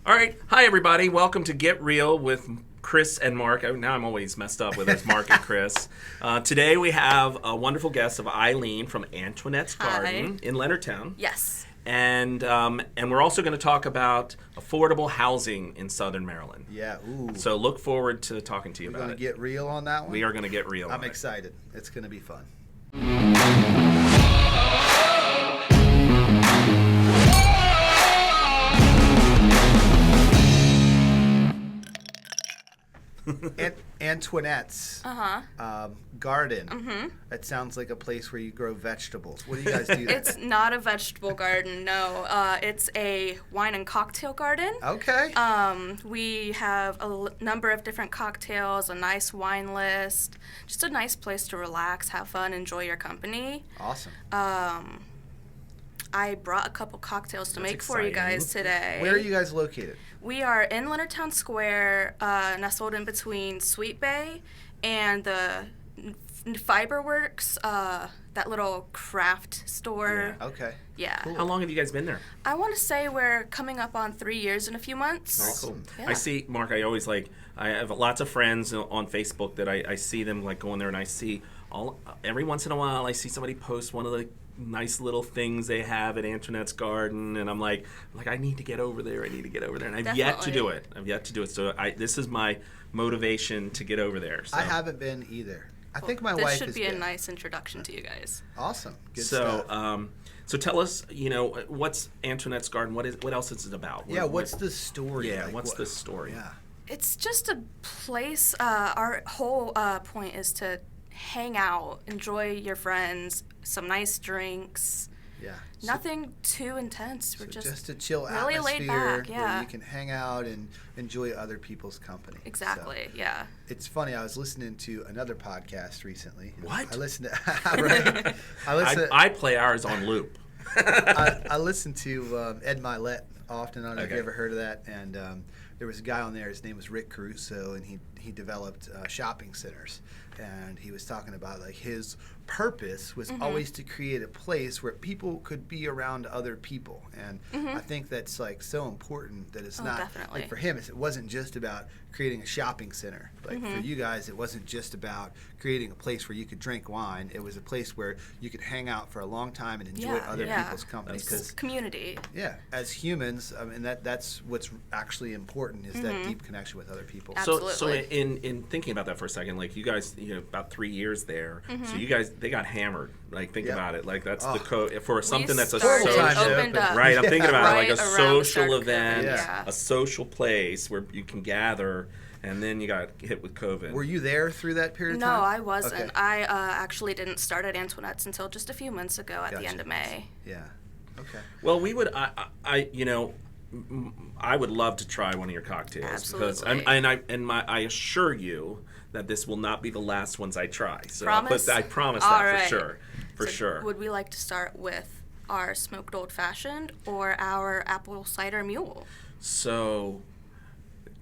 All right. Hi, everybody. Welcome to Get Real with Chris and Mark. Now I'm always messed up with it's Mark and Chris. Today we have a wonderful guest of Eileen from Antoinette's Garden in Leonardtown. Yes. And we're also going to talk about affordable housing in Southern Maryland. Yeah. Ooh. So look forward to talking to you We're about it. going to get real on that one? We are going to get real on I'm it. excited. It's going to be fun. Antoinette's garden. Mm-hmm. That sounds like a place where you grow vegetables. What do you guys do there? It's not a vegetable garden, no. It's a wine and cocktail garden. Okay. We have a number of different cocktails, a nice wine list, just a nice place to relax, have fun, enjoy your company. Awesome. I brought a couple cocktails to That's make for you exciting. guys today. Where are you guys located? We are in Leonardtown Square, nestled in between Sweet Bay and the Fiberworks, that little craft store. Yeah. Okay. Yeah. Cool. How long have you guys been there? I want to say we're coming up on 3 years in a few months. Very cool. Yeah. I see, Mark, I have lots of friends on Facebook that I see them like going there, and I see every once in a while I see somebody post one of the nice little things they have at Antoinette's Garden, and I'm like I need to get over there. And I've yet to do it. So this is my motivation to get over there. So. I haven't been either. I think my this wife should is be good. a nice introduction to you guys. Awesome. Good So, stuff. so tell us, what's Antoinette's Garden? What else is it about? What's the story? Yeah, like, what's the story? Yeah. It's just a place. Our whole point is to hang out, enjoy your friends, some nice drinks. Yeah. Nothing too intense. We're just a chill really atmosphere laid back, where yeah. you can hang out and enjoy other people's company. Exactly, So, yeah. it's funny. I was listening to another podcast recently. What? I listened to. Right. I play ours on loop. I listen to Ed Milet often. I don't know if Okay. you ever heard of that. And there was a guy on there. His name was Rick Caruso, and he developed shopping centers. And he was talking about like his purpose was always to create a place where people could be around other people. And I think that's like so important that it's not definitely. like for him. It wasn't just about creating a shopping center. Like for you guys, it wasn't just about creating a place where you could drink wine. It was a place where you could hang out for a long time and enjoy other people's company. That's cool. It's community. Yeah, as humans, I mean that's what's actually important is that deep connection with other people. Absolutely. So in thinking about that for a second, like you guys, about 3 years there. So you guys, they got hammered. Like think about it. Like that's the code for something that's a started- social. opened up. Right, I'm thinking about it like a Right around the start social of event, COVID, yeah. a social place where you can gather, and then you got hit with COVID. Were you there through that period of No, time? I wasn't. Okay. I actually didn't start at Antoinette's until just a few months ago at the Gotcha. end of May. Yeah. Okay. Well, we would. I would love to try one of your cocktails Absolutely. because I assure you that this will not be the last ones I try. So Promise? I promise All that right. for sure. For So sure. Would we like to start with our smoked old fashioned or our apple cider mule? So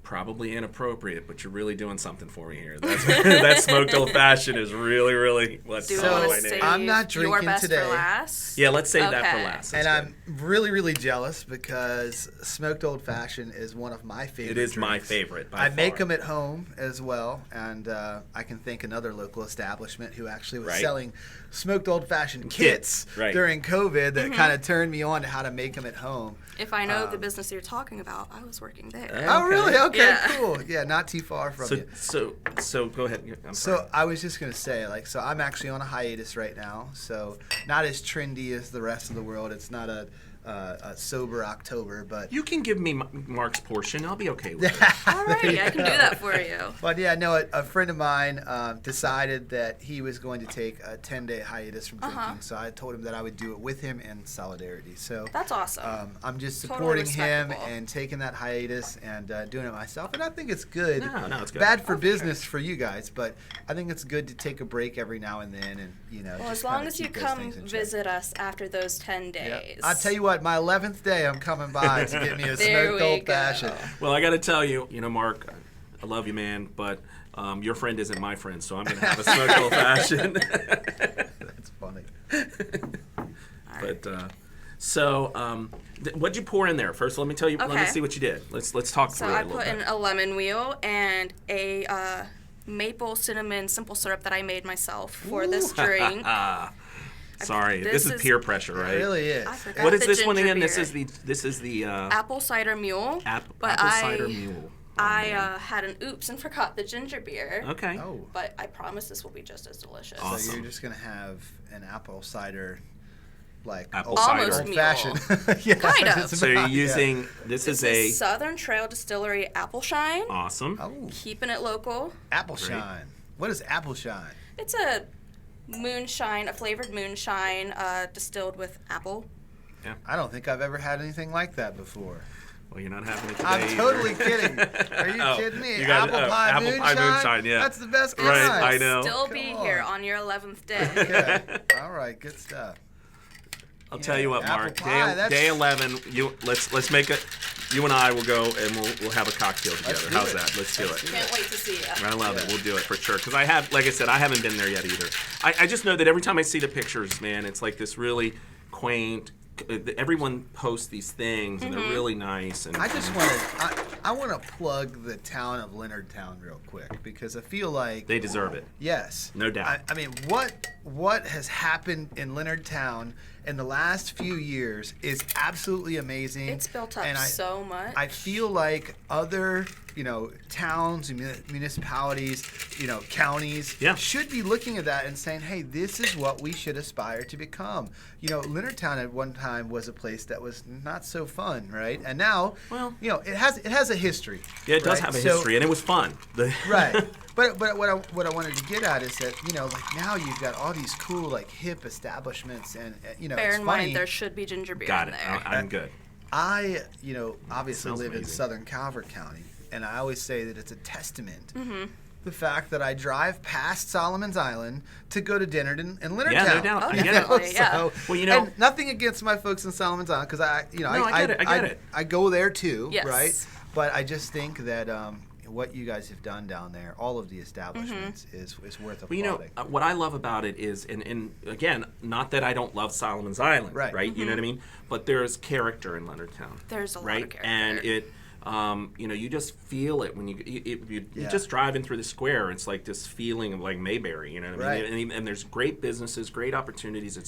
probably inappropriate, but you're really doing something for me here. That's, that smoked old fashioned is really, really what's Do you calling want my to name. save I'm not your drinking best today. for last? Yeah, let's save that for Okay. last. And That's good. I'm really, really jealous because smoked old fashioned is one of my favorite. It is my drinks. favorite. By I far. make them at home as well, and I can thank another local establishment who actually was selling smoked old fashioned kits Right. during COVID that kind of turned me on to how to make them at home. If I know the business you're talking about, I was working there. Oh, really? Okay, Yeah. cool. Yeah, not too far from you. So go ahead. I'm So sorry. I was just gonna say, so I'm actually on a hiatus right now. So not as trendy as the rest of the world. It's not a sober October, but You can give me Mark's portion. I'll be okay with it. All right, I can do that for you. But yeah, no, a friend of mine decided that he was going to take a 10-day hiatus from drinking. So I told him that I would do it with him in solidarity. So That's awesome. I'm just Totally supporting him respectable. and taking that hiatus and doing it myself. And I think it's good. No, it's good. Bad for business for you guys, but I think it's good to take a break every now and then, and Well, just as long kinda as you keep those come things in check. visit us after those 10 Yeah. days. I'll tell you what, my 11th day, I'm coming by to get me a There smoked we old go. fashioned. Well, I got to tell you, Mark, I love you, man, but your friend isn't my friend, so I'm going to have a smoked old fashioned. That's funny. But so What'd you pour in there? First, let me tell you. Let me Okay. see what you did. Let's talk So through it I a little put bit. in a lemon wheel and a maple cinnamon simple syrup that I made myself for this drink. Sorry, this is peer pressure, right? It really is. I forgot What is the this one ginger again? beer. This is the Apple cider mule. apple but cider mule. Oh, man. I had an oops and forgot the ginger beer. Okay. Oh, But I promise this will be just as delicious. so Awesome. you're just gonna have an apple cider, like Apple cider. Almost old fashioned. Yeah, Kind of. it's So you're about- yeah. using this is a Southern Trail Distillery Apple Shine. awesome. Oh, Keeping it local. apple Great. shine. What is apple shine? It's a moonshine, a flavored moonshine distilled with apple. I don't think I've ever had anything like that before. Well, you're not having it today. I'm either. totally kidding. Are you Oh, kidding me? you got apple pie apple moonshine? pie moonshine. Yeah. That's the best kind. Right, I know. Still Come be on. here on your 11th day. Okay. All right. Good stuff. I'll tell you what, apple Mark. pie, that's- Day 11. Let's make it. You and I will go and we'll have a cocktail together. do How's it. that? Let's do it. Can't wait to see you. I love it. We'll do it for sure. Because I have, like I said, I haven't been there yet either. I just know that every time I see the pictures, man, it's like this really quaint. Everyone posts these things and they're really nice. And I just want to. I want to plug the town of Leonardtown real quick because I feel like they deserve it. yes, No doubt. I mean, what has happened in Leonardtown in the last few years is absolutely amazing. It's built up and so much. I feel like other, towns and municipalities, counties Yeah. should be looking at that and saying, hey, this is what we should aspire to become. Leonardtown at one time was a place that was not so fun, right? And now, Well- it has a history. Yeah, it does right? have a So- history, and it was fun. Right. But what I wanted to get at is that, like now you've got all these cool, like hip establishments and, Bear it's in funny. mind, there should be ginger beer Got in it. there. I'm good. I, obviously Sounds live in amazing. Southern Calvert County, and I always say that it's a testament. Mm-hmm. The fact that I drive past Solomon's Island to go to dinner in Leonardtown. Yeah, no doubt. Oh, I get it. definitely, yeah. Well, and nothing against my folks in Solomon's Island because I get it, I get it. I go there too, Yes. right? But I just think that what you guys have done down there, all of the establishments, is worth applauding. Well, what I love about it is, and again, not that I don't love Solomon's Island, Right. You know what I mean? But there's character in Leonardtown. There's a lot right? of character. And it, you just feel it when you Yeah. just driving through the square. It's like this feeling of like Mayberry, you know what I mean? Right. And there's great businesses, great opportunities.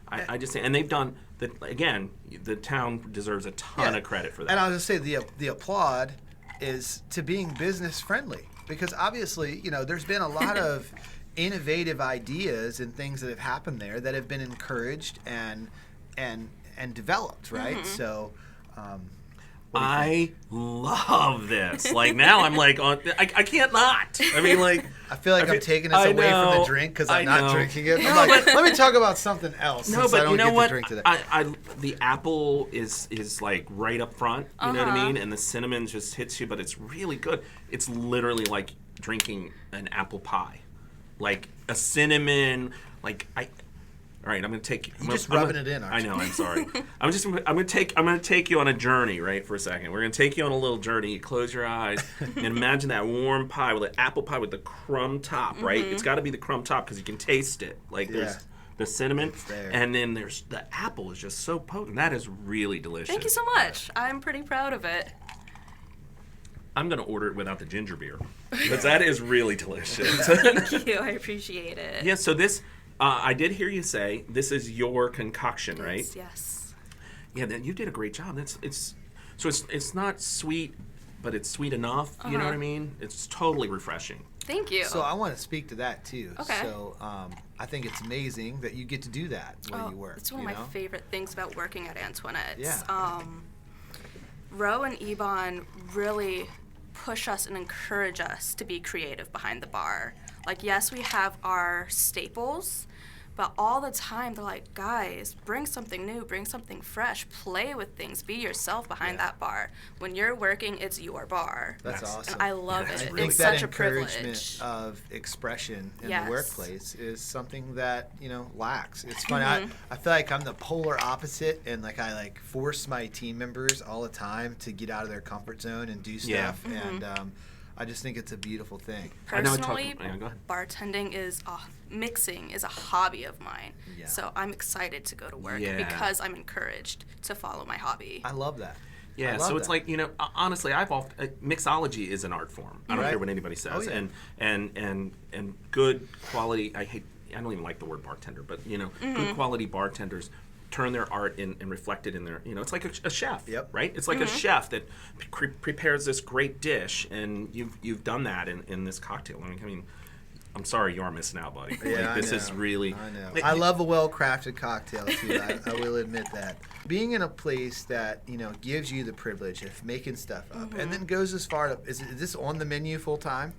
I just think, and they've done that again. The town deserves a ton of credit for that. And I was going to say the applaud is to being business friendly because obviously, there's been a lot of innovative ideas and things that have happened there that have been encouraged and developed, right? Mm-hmm. So, I love this. Like now, I'm like on. I can't not. I mean, like I feel like I'm taking this I away from know, the drink because I'm I not know. drinking it. No, I'm like, but- let me talk about something else. No, since but I don't you know get what? To drink today. The apple is like right up front. You know what I Uh-huh. mean? And the cinnamon just hits you, but it's really good. It's literally like drinking an apple pie, like a cinnamon. All right, I'm gonna take you. You're just rubbing it in, aren't I you? know. I'm sorry. I'm gonna take you on a journey, right? For a second, we're gonna take you on a little journey. You close your eyes and imagine that warm pie with an apple pie with the crumb top, right? It's got to be the crumb top because you can taste it. Like there's Yeah. the cinnamon, It's there. and then there's the apple is just so potent. That is really delicious. Thank you so much. I'm pretty proud of it. I'm gonna order it without the ginger beer because that is really delicious. Thank you. I appreciate it. Yeah. So this. I did hear you say this is your concoction, right? Yes. Yeah, then you did a great job. It's not sweet, but it's sweet enough. You know what I mean? It's totally refreshing. Thank you. So I want to speak to that too. Okay. So I think it's amazing that you get to do that where you work. It's one of my favorite things about working at Antoinette's. Yeah. Ro and Ebon really push us and encourage us to be creative behind the bar. Like, yes, we have our staples, but all the time they're like, guys, bring something new, bring something fresh, play with things, be yourself behind that bar. When you're working, it's your bar. That's awesome. And I love I it. think It's that such a encouragement privilege. of expression in Yes. the workplace is something that lacks. It's funny. Mm-hmm. I feel like I'm the polar opposite, and I force my team members all the time to get out of their comfort zone and do Yeah. stuff. And I just think it's a beautiful thing. I know Personally, go ahead. bartending mixing is a hobby of mine. Yeah. So I'm excited to go to work Yeah. because I'm encouraged to follow my hobby. I love that. Yeah, I love so it's that. like, honestly, mixology is an art form. I don't Right. care what anybody says. Oh, yeah. And good quality, I don't even like the word bartender, but good quality bartenders turn their art and reflect it in their, it's like a chef, Yep. right? It's like a chef that prepares this great dish, and you've done that in this cocktail. I mean, I'm sorry, you are missing out, buddy. Yeah, This I is know. really. I know. I love a well-crafted cocktail too. I will admit that. Being in a place that gives you the privilege of making stuff up, and then goes as far to is this on the menu full time?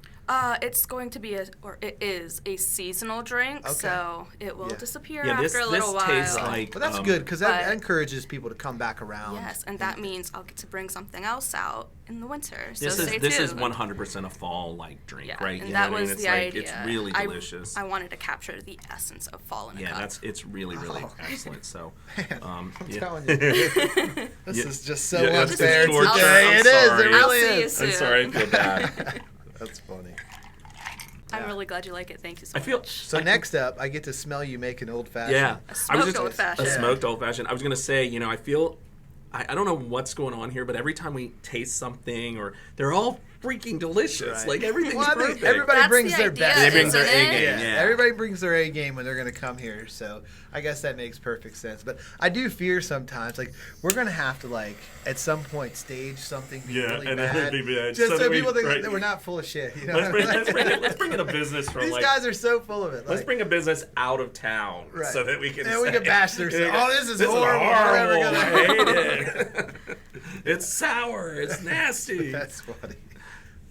It's going to be it is a seasonal drink, Okay. so it will Yeah. disappear Yeah, after a little while. tastes like. But that's good because that but- encourages people to come back around. Yes, and that means I'll get to bring something else out in the winter. So This stay is tuned. 100% a fall like drink, Yeah, right? and You that know what I was mean? It's the like, idea. It's really delicious. I wanted to capture the essence of fall in a cup. It's really excellent. So, I'm yeah. telling you, this Yeah. is just so Yeah, it's unfair torture. today. I'm It is. sorry. It really I'll see you is. soon. I'm sorry, I feel bad. That's funny. I'm really glad you like it. Thank you so I feel. much. So next up, I get to smell you make an old fashioned. Yeah, A smoked old-fashioned. A smoked old fashioned. I was gonna say, I feel, I don't know what's going on here, but every time we taste something, or they're all freaking delicious. Right. Like everything's Well, I think perfect. everybody That's brings the their idea, best. They bring their isn't A it? game. Yeah. Everybody brings their A game when they're going to come here, so I guess that makes perfect sense. But I do fear sometimes, like, we're going to have to, like, at some point stage something be really and bad, it'd be bad. just So so, that we- people think right. that we're not full of shit. You know Let's what I'm bring, saying? let's bring in a business from These like. guys are so full of it. Let's like, bring a business out of town, Right. so that we can. And we can bash their stuff. Oh, this is horrible. horrible. We're never I gonna- hate it. It's sour. It's nasty. That's funny.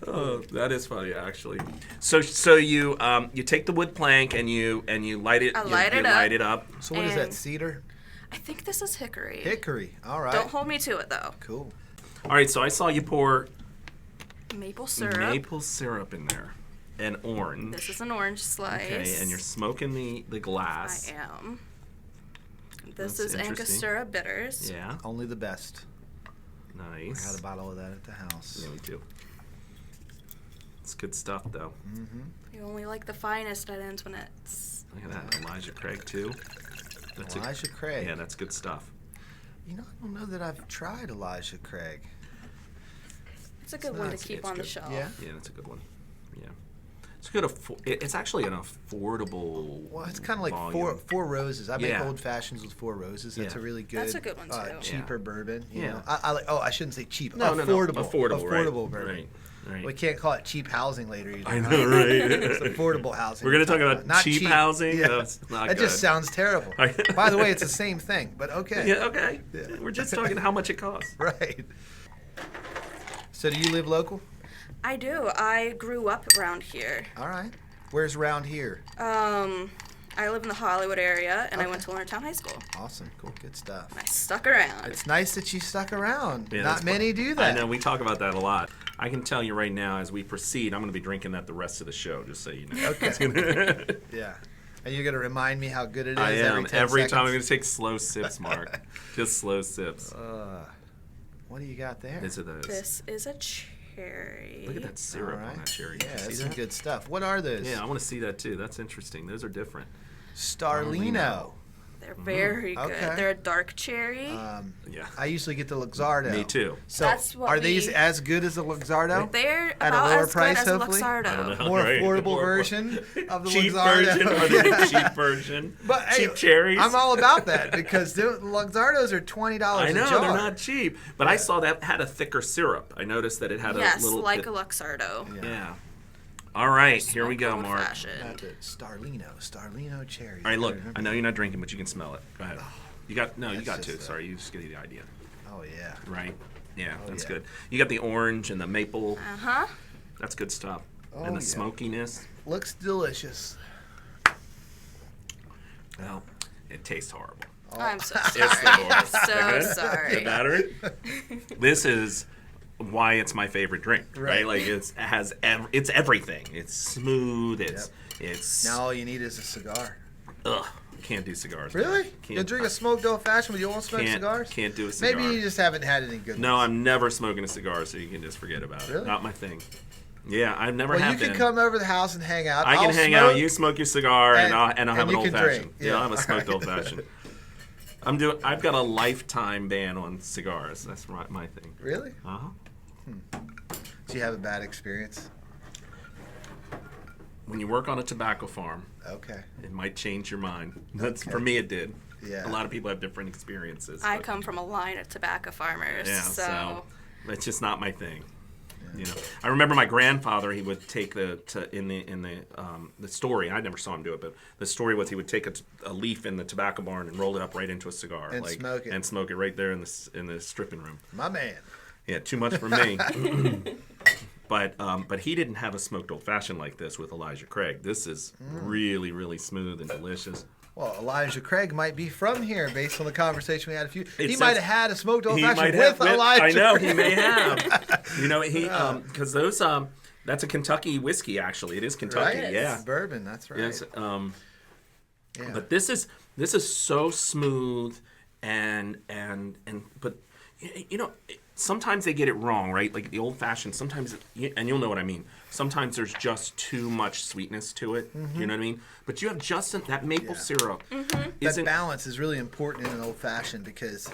Oh, that is funny, actually. So you take the wood plank and you light it. I you light it light up. it up. So what is that, And- cedar? I think this is hickory. Hickory. All right. Don't hold me to it though. Cool. All right. So I saw you pour Maple syrup. maple syrup in there, and orange. This is an orange slice. Okay, and you're smoking the glass. I am. That's This is interesting. Angostura bitters. Yeah. Only the best. I Nice. got a bottle of that at the house. Yeah, me too. It's good stuff, though. You only like the finest at Antoinette's. Look at that, Elijah Craig too. That's Elijah Craig. Yeah, that's good stuff. I don't know that I've tried Elijah Craig. It's a good It's one not- to keep it's on the good. shelf. Yeah. Yeah, that's a good one. Yeah, it's good. It's actually an affordable. Well, it's kind of like volume. four roses. I make Yeah. old fashions with 4 roses. That's Yeah. a really good. That's a good one, too. Cheaper bourbon. You Yeah. know? I like. Oh, I shouldn't say cheap. No, affordable. Affordable, bourbon. Right. Right. We can't call it cheap housing later. Either, I know, right? It's affordable housing. We're gonna talk about Not cheap housing? Yeah. That's not that just good. sounds terrible. By the way, it's the same thing, but okay. Yeah. Okay. Yeah. We're just talking how much it costs. Right. So, do you live local? I do. I grew up around here. All right. Where's around here? I live in the Hollywood area, and I Okay. went to Leonardtown High School. Awesome. Cool. Good stuff. I stuck around. It's nice that you stuck around. Yeah, Not that's many do that. I know. We talk about that a lot. I can tell you right now, as we proceed, I'm going to be drinking that the rest of the show, just so you know. Okay. Yeah. And you're going to remind me how good it is I am. every 10 Every time I'm going seconds? to take slow sips, Mark. Just slow sips. What do you got there? These are those. This is a cherry. Look at that syrup All right. on that cherry. Yeah, See that's some that? good stuff. What are those? Yeah, I want to see that too. That's interesting. Those are different. Starlino. They're very good. Okay. They're a dark cherry. Yeah. I usually get the Luxardo. Me too. So That's what are these we- as good as the Luxardo? They're at a about lower as price, good as a hopefully? Luxardo. I don't know. More Right. affordable More version of the cheap Luxardo. version. Or the cheap version. But hey, cheap cherries. I'm all about that because the Luxardos are $20 I know a jar. they're not cheap, but I saw that had a thicker syrup. I noticed that it had Yes, a little. like bit, a Luxardo. Yeah. All right, here we go, Old Mark. fashioned. Got the Starlino cherry. All right, look. I know you're not drinking, but you can smell it. Go ahead. You got you That's got just to. a- Sorry, you just get the idea. Oh yeah. Right. Yeah, that's yeah. good. You got the orange and the maple. Uh huh. That's good stuff. Oh, And the yeah. smokiness. Looks delicious. Well, it tastes horrible. I'm so It's sorry. the I'm worst. so Okay? sorry. The battery. This is why it's my favorite drink, right? Right. Like it's everything. It's smooth. It's Now all you need is a cigar. ugh. Can't do cigars. Really? man. You'll drink a smoked old fashioned, but you won't smoke cigars? Can't do a cigar. Maybe you just haven't had any good No, ones. I'm never smoking a cigar, so you can just forget about it. Really? Not my thing. Yeah, I've never Well, have you been. can come over to the house and hang out. I can I'll hang smoke, out. You smoke your cigar, and I'll have and an you old can fashioned. drink. Yeah, I'll have a Yeah. smoked old fashioned. I've got a lifetime ban on cigars. That's my thing. Really? Uh huh. Do you have a bad experience? When you work on a tobacco farm, Okay. it might change your mind. That's Okay. for me. It did. Yeah. A lot of people have different experiences. I but- come from a line of tobacco farmers, Yeah, so it's just not my thing. You know, I remember my grandfather. He would take in the story. I never saw him do it, but the story was he would take a leaf in the tobacco barn and roll it up right into a cigar And smoke it. and smoke it right there in the stripping room. My man. Yeah, too much for me. But he didn't have a smoked old fashioned like this with Elijah Craig. This is really, really smooth and delicious. Well, Elijah Craig might be from here based on the conversation we had he says- might have had a smoked old He fashioned might with have. Elijah. I know Craig. he may have. You know, he because those that's a Kentucky whiskey actually. It is Kentucky. Right? Yeah. Bourbon, that's right. Yes. Yeah. But this is so smooth and but you know sometimes they get it wrong, right? Like the old fashioned. Sometimes and you'll know what I mean. Sometimes there's just too much sweetness to it. You know what I mean? But you have just that maple syrup. that balance is really important in an old fashioned because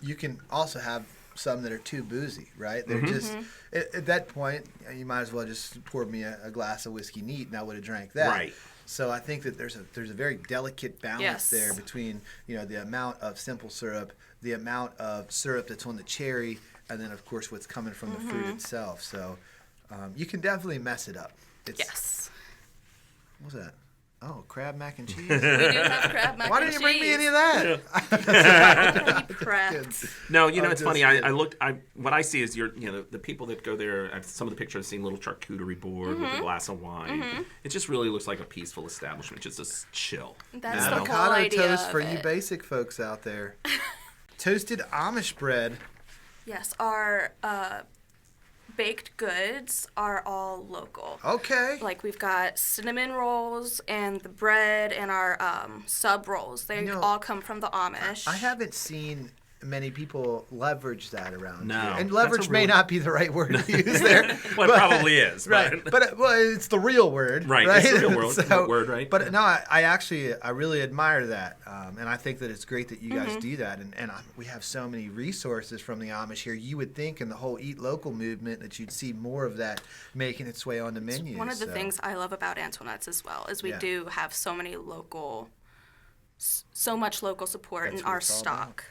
you can also have some that are too boozy, right? They're just at that point you might as well just pour me a glass of whiskey neat and I would have drank that. Right. So I think that there's a very delicate balance Yes. there between the amount of simple syrup, the amount of syrup that's on the cherry, and then of course what's coming from the fruit itself. So you can definitely mess it up. yes. What's that? Oh, crab mac and cheese. We do have crab mac Why and didn't you bring me cheese. any of that? Pretty prepped. No, you know I'm it's just funny. kidding. I looked. What I see is the people that go there. Some of the pictures I've seen little charcuterie board with a glass of wine. It just really looks like a peaceful establishment, just a chill. That's the whole Avocado idea toast of for it. you basic folks out there. Toasted Amish bread. Yes, our baked goods are all local. Okay. Like we've got cinnamon rolls and the bread and our sub rolls. They all come from the Amish. I haven't seen many people leverage that around No, here. And that's leverage a may real- not be the right word to use there. Well, it probably is, Right. but- But it's the real word. Right, Right. it's the real word, right? But no, I really admire that. And I think that it's great that you guys do that. And we have so many resources from the Amish here. You would think in the whole Eat Local movement that you'd see more of that making its way on the menu. One of the things I love about Antoinette's as well is we Yeah. do have so much local support That's in what our it's all about. stock.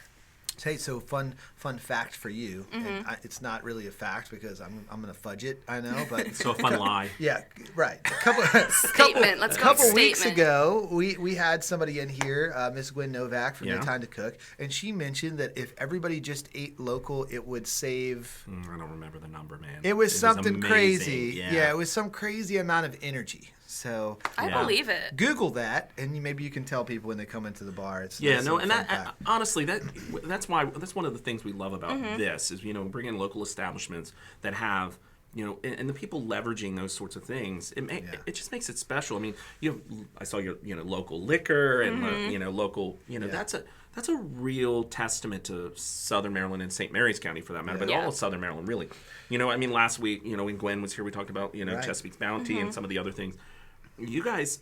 Hey, so fun fact for you. And it's not really a fact because I'm going to fudge it. I know, but So a fun lie. yeah, right. A couple Statement. Let's go with couple weeks statement. ago, we had somebody in here, Miss Gwen Novak from Yeah. No Time to Cook, and she mentioned that if everybody just ate local, it would save. I don't remember the number, man. It was something amazing. crazy. Yeah. It was some crazy amount of energy. So I Yeah. believe it. Google that, and maybe you can tell people when they come into the bar. It's Yeah, nice no, and and fun that fact. honestly, that's one of the things we love about this is bringing local establishments that have and the people leveraging those sorts of things. It just makes it special. I mean, I saw your local liquor and local that's a real testament to Southern Maryland and St. Mary's County for that matter, but Yeah. all of Southern Maryland really. I mean, last week when Gwen was here, we talked about Right. Chesapeake's Bounty and some of the other things. You guys.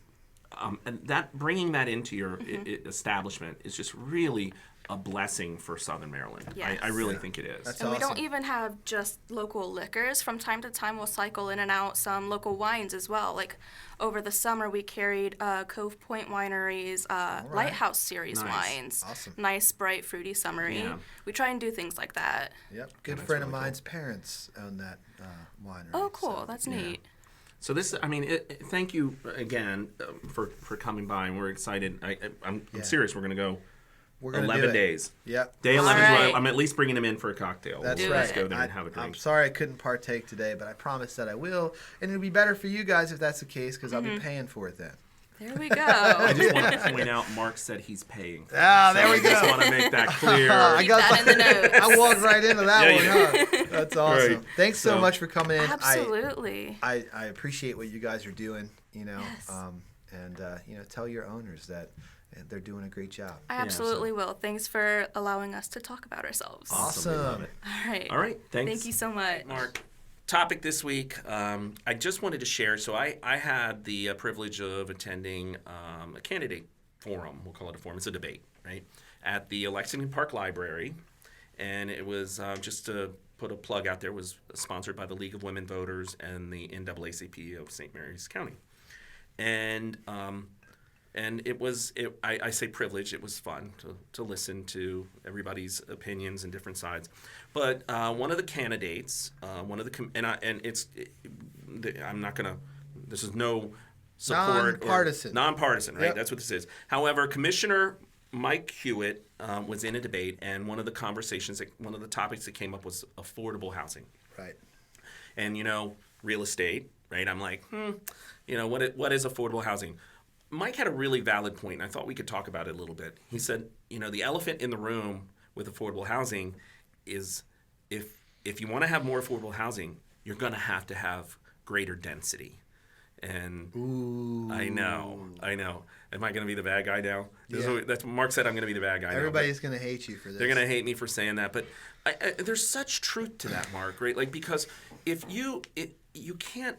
And that bringing that into your establishment is just really a blessing for Southern Maryland. Yes. I really think it is. That's And we don't awesome. even have just local liquors. From time to time, we'll cycle in and out some local wines as well. Like over the summer, we carried Cove Point Winery's Lighthouse Series Nice. wines. Awesome. Nice, bright, fruity, summery. Yeah. We try and do things like that. Yep. Good that's friend of really mine's parents own that winery. Oh, cool. so- That's neat. So this, I mean, thank you again for coming by, and we're excited. I'm Yeah. serious. We're going to go We're gonna 11 do it. days. Yep. Day All 11 right. I'm at least bringing them in for a cocktail. That's We'll right. just go there and have a I'm drink. sorry I couldn't partake today, but I promise that I will. And it'll be better for you guys if that's the case because I'll be paying for it then. There we go. I just want to point out, Mark said he's paying. Ah, there we I just go. want to make that clear. I Keep got that in the notes. I walked right into that Yeah, one, huh? That's awesome. Right. Thanks so So- much for coming in. Absolutely. I appreciate what you guys are doing, Yes. and tell your owners that they're doing a great job. I Yeah, absolutely will. Thanks for allowing us to talk about ourselves. Awesome. We love it. All right. All right. Thanks. Thank you so much. Mark. topic this week, I just wanted to share. So I had the privilege of attending a candidate forum. We'll call it a forum. It's a debate, right? At the Lexington Park Library. And it was, just to put a plug out there, was sponsored by the League of Women Voters and the NAACP of St. Mary's County. And I say privilege. It was fun to listen to everybody's opinions and different sides. But one of the candidates, I'm not gonna. This is no support. Nonpartisan, right? Yep. That's what this is. However, Commissioner Mike Hewitt was in a debate, and one of the topics that came up was affordable housing. Right. And real estate, right? I'm like, what is affordable housing? Mike had a really valid point, and I thought we could talk about it a little bit. He said, the elephant in the room with affordable housing is if you want to have more affordable housing, you're going to have greater density. And Ooh. I know. Am I going to be the bad guy now? Yeah. That's Mark said I'm going to be the bad guy. Everybody's going to hate you for this. They're going to hate me for saying that, but there's such truth to that, Mark. Right? Like, because if you can't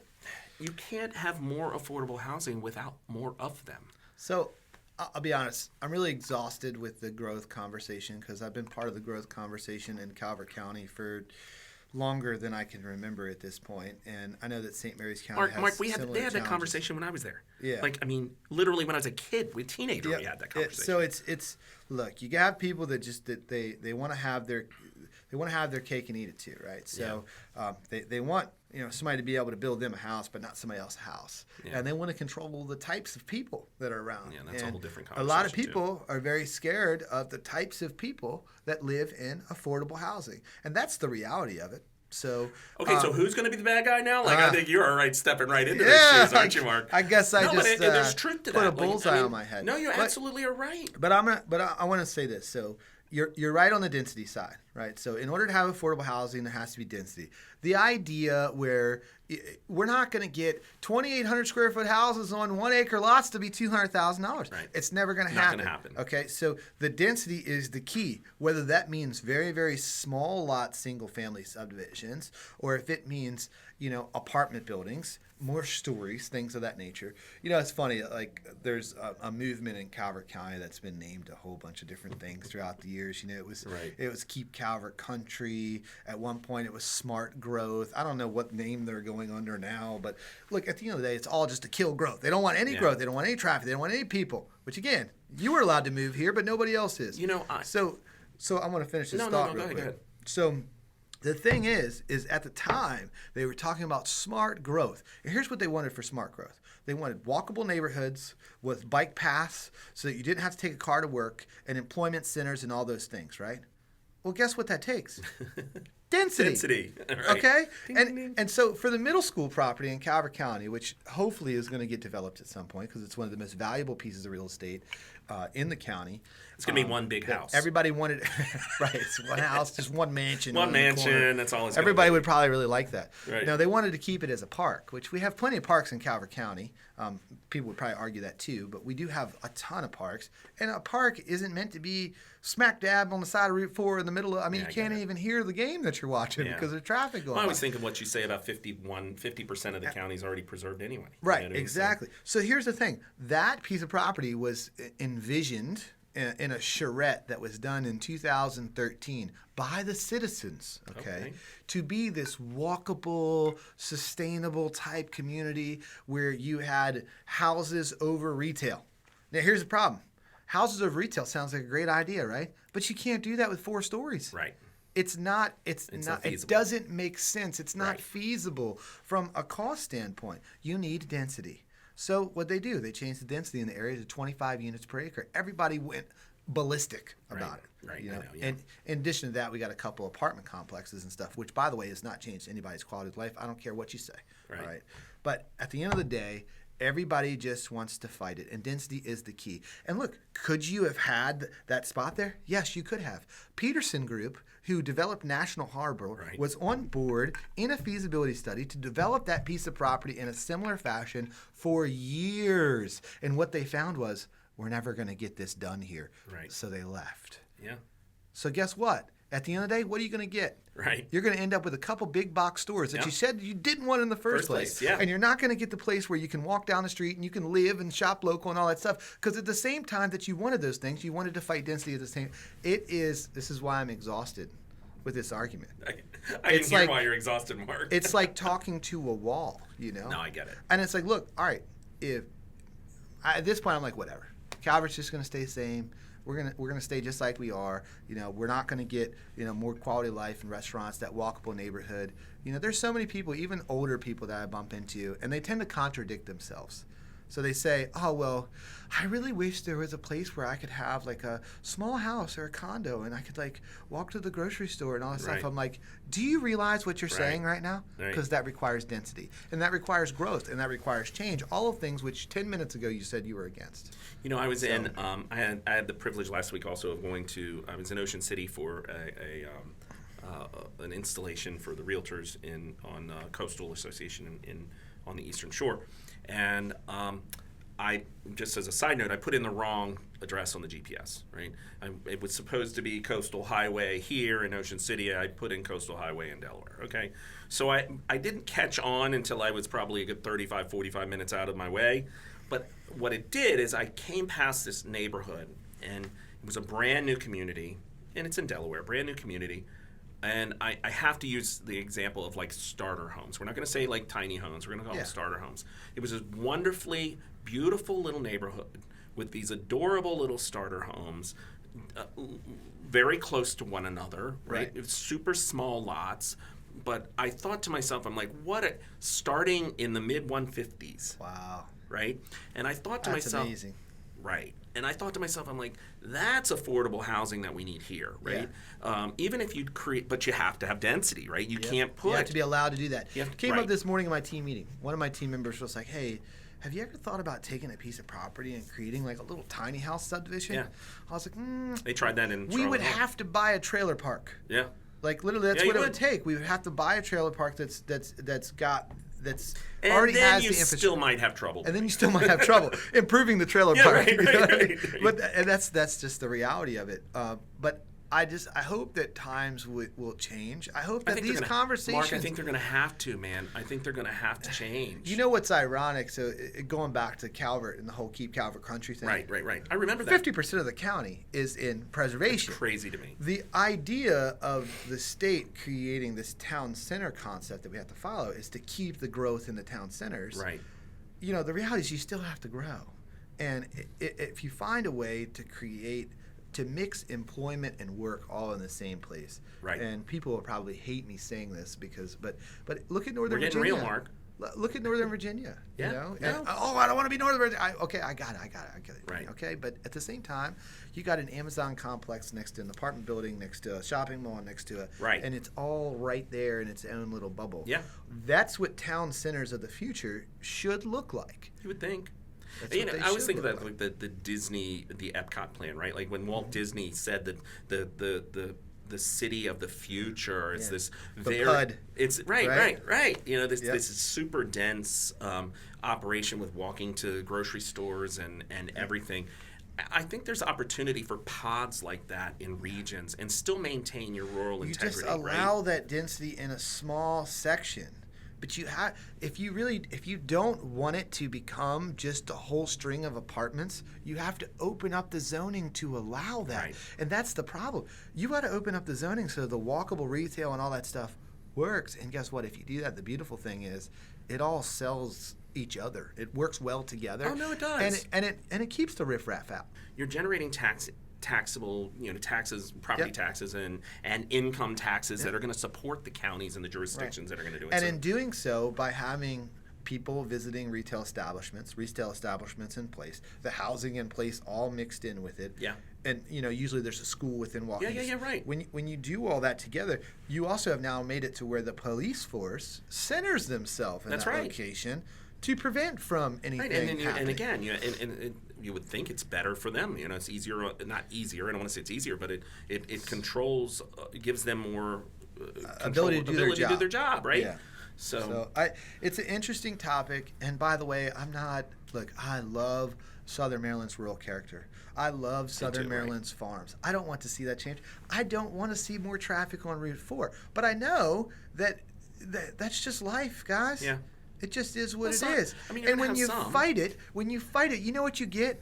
have more affordable housing without more of them. So I'll be honest. I'm really exhausted with the growth conversation because I've been part of the growth conversation in Calvert County for longer than I can remember at this point, and I know that St. Mary's County has Mark, similar they had that challenges. conversation when I was there. Yeah. Like, I mean, literally when I was a kid, we had that conversation. So it's look, you have people that just they want to have their cake and eat it too, right? So they want somebody to be able to build them a house, but not somebody else's house, and they want to control the types of people that are around. Yeah, that's a whole different A conversation. lot of people are very scared of the types of people that live in affordable housing, and that's the reality of it. So okay, so who's going to be the bad guy now? Like, I think you're all right stepping right into this shoes, aren't you, Mark? I guess there's truth to put that. a bullseye on my head. No, you absolutely are right. But I want to say this. So you're right on the density side, right? So in order to have affordable housing, there has to be density. The idea where we're not going to get 2,800 square foot houses on 1 acre lots to be $200,000. Right. It's never going to happen. Not going to happen. Okay, so the density is the key. Whether that means very, very small lot single family subdivisions, or if it means apartment buildings, more stories, things of that nature. It's funny. Like there's a movement in Calvert County that's been named a whole bunch of different things throughout the years. It was Keep Calvert Country. At one point, it was Smart Growth. I don't know what name they're going under now, but look, at the end of the day, it's all just to kill growth. They don't want any growth. They don't want any traffic. They don't want any people. Which again, you were allowed to move here, but nobody else is. So I'm going to finish this thought real quick. Go ahead. So the thing is at the time, they were talking about smart growth. And here's what they wanted for smart growth. They wanted walkable neighborhoods with bike paths so that you didn't have to take a car to work, and employment centers and all those things, right? Well, guess what that takes? Density. Right. Okay? Ding, ding. And so for the middle school property in Calvert County, which hopefully is going to get developed at some point because it's one of the most valuable pieces of real estate in the county. It's going to be one big house. Everybody wanted, right, it's one house, just one mansion. One mansion, that's all it's going to be. Everybody would probably really like that. Right. Now, they wanted to keep it as a park, which we have plenty of parks in Calvert County. People would probably argue that too, but we do have a ton of parks. And a park isn't meant to be smack dab on the side of Route 4 in the middle of, you can't even hear the game that you're watching because there's traffic going on. I always think of what you say about 50% of the county is already preserved anyway. Right, exactly. So here's the thing. That piece of property was envisioned in a charrette that was done in 2013 by the citizens, okay, to be this walkable, sustainable type community where you had houses over retail. Now, here's the problem. Houses over retail sounds like a great idea, right? But you can't do that with 4 stories. Right. It's not feasible. It doesn't make sense. It's not feasible from a cost standpoint. You need density. So what they do, they changed the density in the area to 25 units per acre. Everybody went ballistic about it. Right. And in addition to that, we got a couple apartment complexes and stuff, which, by the way, has not changed anybody's quality of life. I don't care what you say. Right. But at the end of the day, everybody just wants to fight it, and density is the key. And look, could you have had that spot there? Yes, you could have. Peterson Group, who developed National Harbor, was on board in a feasibility study to develop that piece of property in a similar fashion for years. And what they found was, we're never going to get this done here. Right. So they left. Yeah. So guess what? At the end of the day, what are you going to get? Right. You're going to end up with a couple big box stores that Yeah. you said you didn't want in the first place. Yeah. And you're not going to get the place where you can walk down the street and you can live and shop local and all that stuff. Because at the same time that you wanted those things, you wanted to fight density at the same. This is why I'm exhausted with this argument. I can hear why you're exhausted, Mark. It's like talking to a wall, you know? No, I get it. And it's like, look, all right, at this point I'm like, whatever. Calvert's just going to stay the same. We're gonna stay just like we are. You know, we're not gonna get more quality of life in restaurants, that walkable neighborhood. You know, there's so many people, even older people that I bump into, and they tend to contradict themselves. So they say, oh, well, I really wish there was a place where I could have like a small house or a condo and I could like walk to the grocery store and all that Right. stuff. I'm like, do you realize what you're Right. saying right now? Right. Because that requires density and that requires growth and that requires change. All of things which 10 minutes ago you said you were against. You know, I was I had the privilege last week also of going to, I was in Ocean City for an installation for the realtors on Coastal Association on the Eastern Shore. And I, just as a side note, I put in the wrong address on the GPS, right? It was supposed to be Coastal Highway here in Ocean City. I put in Coastal Highway in Delaware, okay? So I didn't catch on until I was probably a good 35, 45 minutes out of my way. But what it did is I came past this neighborhood, and it was a brand new community, and it's in Delaware, brand new community. And I have to use the example of like starter homes. We're not going to say like tiny homes. We're going to call them starter homes. It was a wonderfully beautiful little neighborhood with these adorable little starter homes, very close to one another, right? It was super small lots. But I thought to myself, I'm like, starting in the mid 150s. Wow. Right? And I thought to That's myself, amazing. Right. And I thought to myself, I'm like, that's affordable housing that we need here, right? Yeah. Even if you create, but you have to have density, right? You can't put. You have to be allowed to do that. Came right. up this morning in my team meeting. One of my team members was like, hey, have you ever thought about taking a piece of property and creating like a little tiny house subdivision? Yeah. I was like, They tried that in we would Charlotte. have to buy a trailer park. Yeah. Like literally, that's what it would take. We would have to buy a trailer park that's and already then has you the infrastructure. still might have trouble. And then you still might have trouble improving the trailer park. Right. But that's just the reality of it. But I hope that times will change. I hope that these conversations. Mark, I think they're going to have to, man. I think they're going to have to change. You know what's ironic? So going back to Calvert and the whole Keep Calvert Country thing. Right. I remember that. 50% of the county is in preservation. That's crazy to me. The idea of the state creating this town center concept that we have to follow is to keep the growth in the town centers. Right. You know, the reality is you still have to grow. And if you find a way to mix employment and work all in the same place. Right. And people will probably hate me saying this but look at Northern Virginia. We're getting real, Mark. Look at Northern Virginia. Yeah. You know? No. And, I don't want to be Northern Virginia. I got it. Right. Okay, but at the same time, you got an Amazon complex next to an apartment building, next to a shopping mall, next to right. And it's all right there in its own little bubble. Yeah. That's what town centers of the future should look like. You would think. I was thinking about like the Disney, the Ep8 plan, right? Like when Walt Disney said that the city of the future is this very PUD. It's right. You know, this is super dense operation with walking to grocery stores and everything. I think there's opportunity for pods like that in regions and still maintain your rural integrity. You just allow that density in a small section. But if you don't want it to become just a whole string of apartments, you have to open up the zoning to allow that. Right. And that's the problem. You got to open up the zoning so the walkable retail and all that stuff works. And guess what? If you do that, the beautiful thing is it all sells each other. It works well together. Oh no, it does. And it keeps the riffraff out. You're generating taxable, taxes, property taxes, and income taxes that are going to support the counties and the jurisdictions that are going to do it. And in doing so, by having people visiting retail establishments in place, the housing in place, all mixed in with it. Yeah. And usually there's a school within walking. Yeah, right. When you do all that together, you also have now made it to where the police force centers themselves in that location to prevent from anything happening. And again, you would think it's better for them. It's easier, not easier. I don't want to say it's easier, but it controls, gives them more ability to do their job, right? Yeah. So it's an interesting topic. And by the way, I love Southern Maryland's rural character. I love Southern Maryland's farms. I don't want to see that change. I don't want to see more traffic on Route 4. But I know that's just life, guys. Yeah. It just is what it Well, is. I mean, you're and gonna when have you fight it, you know what you get?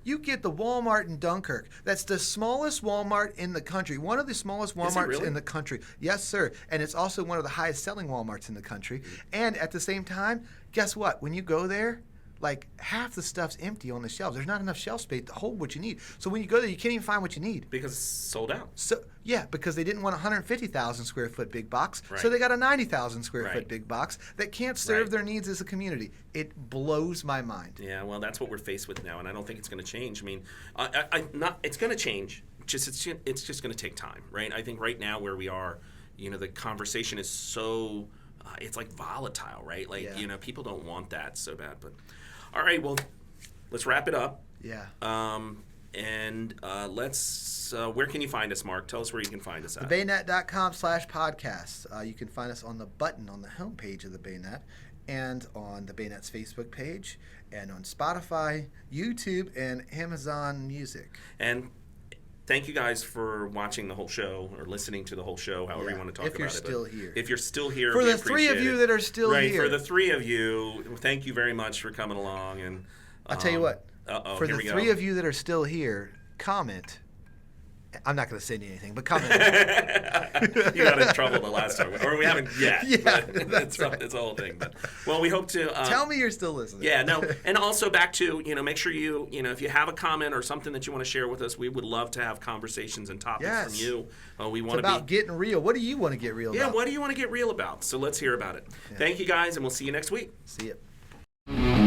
You get the Walmart in Dunkirk. That's the smallest Walmart in the country. One of the smallest Walmarts really? in the country. Yes, sir. And it's also one of the highest selling Walmarts in the country. And at the same time, guess what? When you go there, like half the stuff's empty on the shelves. There's not enough shelf space to hold what you need. So when you go there, you can't even find what you need. Because it's sold out. So yeah, because they didn't want a 150,000 square foot big box, Right. so they got a 90,000 square Right. foot big box that can't serve Right. their needs as a community. It blows my mind. Yeah, well, that's what we're faced with now, and I don't think it's going to change. I mean, it's going to change. It's just going to take time, right? I think right now where we are, the conversation is so it's like volatile, right? Like Yeah. People don't want that so bad. But all right, well, let's wrap it up. Yeah. And let's. Where can you find us, Mark? Tell us where you can find us at. TheBayNet.com/podcast. You can find us on the button on the homepage of the Baynet, and on the Baynet's Facebook page, and on Spotify, YouTube, and Amazon Music. And thank you guys for watching the whole show or listening to the whole show, however you want to talk about it. If you're still here. If you're still here, For we the three of appreciate you it. that are still right, here. for the three of you, thank you very much for coming along. And I'll tell you what. For the here we three go. of you that are still here, comment. I'm not going to say anything, but comment. You got in trouble the last time, or we haven't yet. Yeah, but that's right. It's a whole thing. But, well, we hope to Tell me you're still listening. Yeah, no, and also back to make sure you if you have a comment or something that you want to share with us, we would love to have conversations and topics Yes. from you. We It's want to about getting real. What do you want to get real Yeah, about? what do you want to get real about? So let's hear about it. Yeah. Thank you guys, and we'll see you next week. See ya.